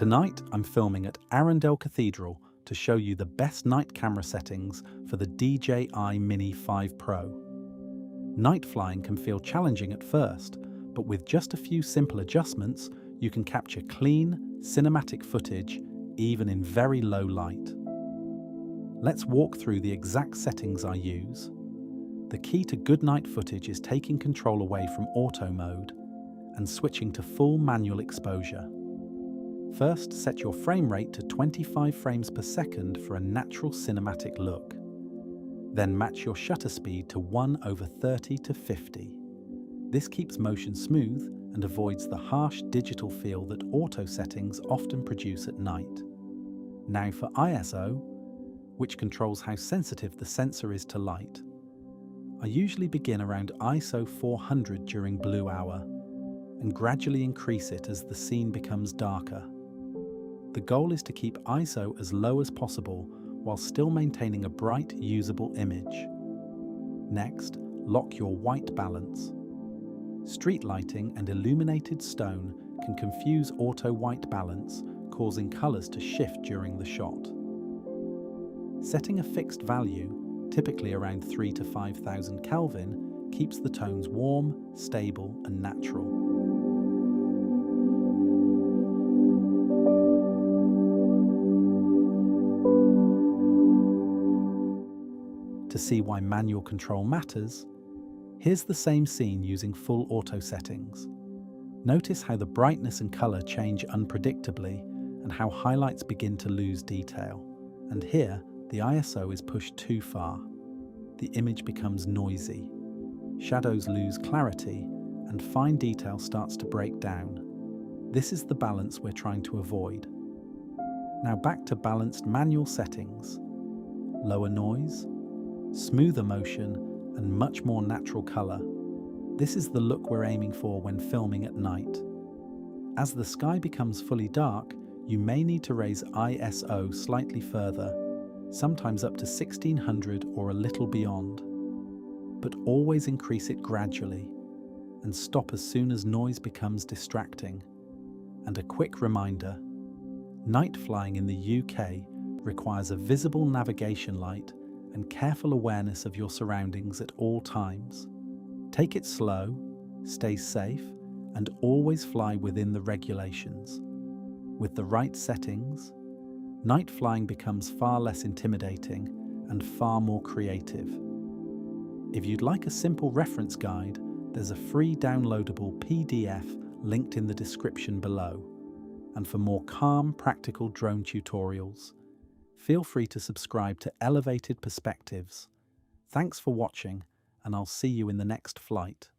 Tonight, I'm filming at Arundel Cathedral to show you the best night camera settings for the DJI Mini 5 Pro. Night flying can feel challenging at first, but with just a few simple adjustments, you can capture clean, cinematic footage, even in very low light. Let's walk through the exact settings I use. The key to good night footage is taking control away from auto mode and switching to full manual exposure. First, set your frame rate to 25 frames per second for a natural cinematic look. Then match your shutter speed to 1/30 to 50. This keeps motion smooth and avoids the harsh digital feel that auto settings often produce at night. Now for ISO, which controls how sensitive the sensor is to light. I usually begin around ISO 400 during blue hour and gradually increase it as the scene becomes darker. The goal is to keep ISO as low as possible while still maintaining a bright, usable image. Next, lock your white balance. Street lighting and illuminated stone can confuse auto white balance, causing colors to shift during the shot. Setting a fixed value, typically around 3,000 to 5,000 Kelvin, keeps the tones warm, stable, and natural. To see why manual control matters, here's the same scene using full auto settings. Notice how the brightness and color change unpredictably and how highlights begin to lose detail. And here, the ISO is pushed too far. The image becomes noisy. Shadows lose clarity and fine detail starts to break down. This is the balance we're trying to avoid. Now back to balanced manual settings. Lower noise, smoother motion, and much more natural color. This is the look we're aiming for when filming at night. As the sky becomes fully dark, you may need to raise ISO slightly further, sometimes up to 1600 or a little beyond. But always increase it gradually and stop as soon as noise becomes distracting. And a quick reminder, night flying in the UK requires a visible navigation light and careful awareness of your surroundings at all times. Take it slow, stay safe, and always fly within the regulations. With the right settings, night flying becomes far less intimidating and far more creative. If you'd like a simple reference guide, there's a free downloadable PDF linked in the description below. And for more calm, practical drone tutorials, feel free to subscribe to Elevated Perspectives. Thanks for watching, and I'll see you in the next flight.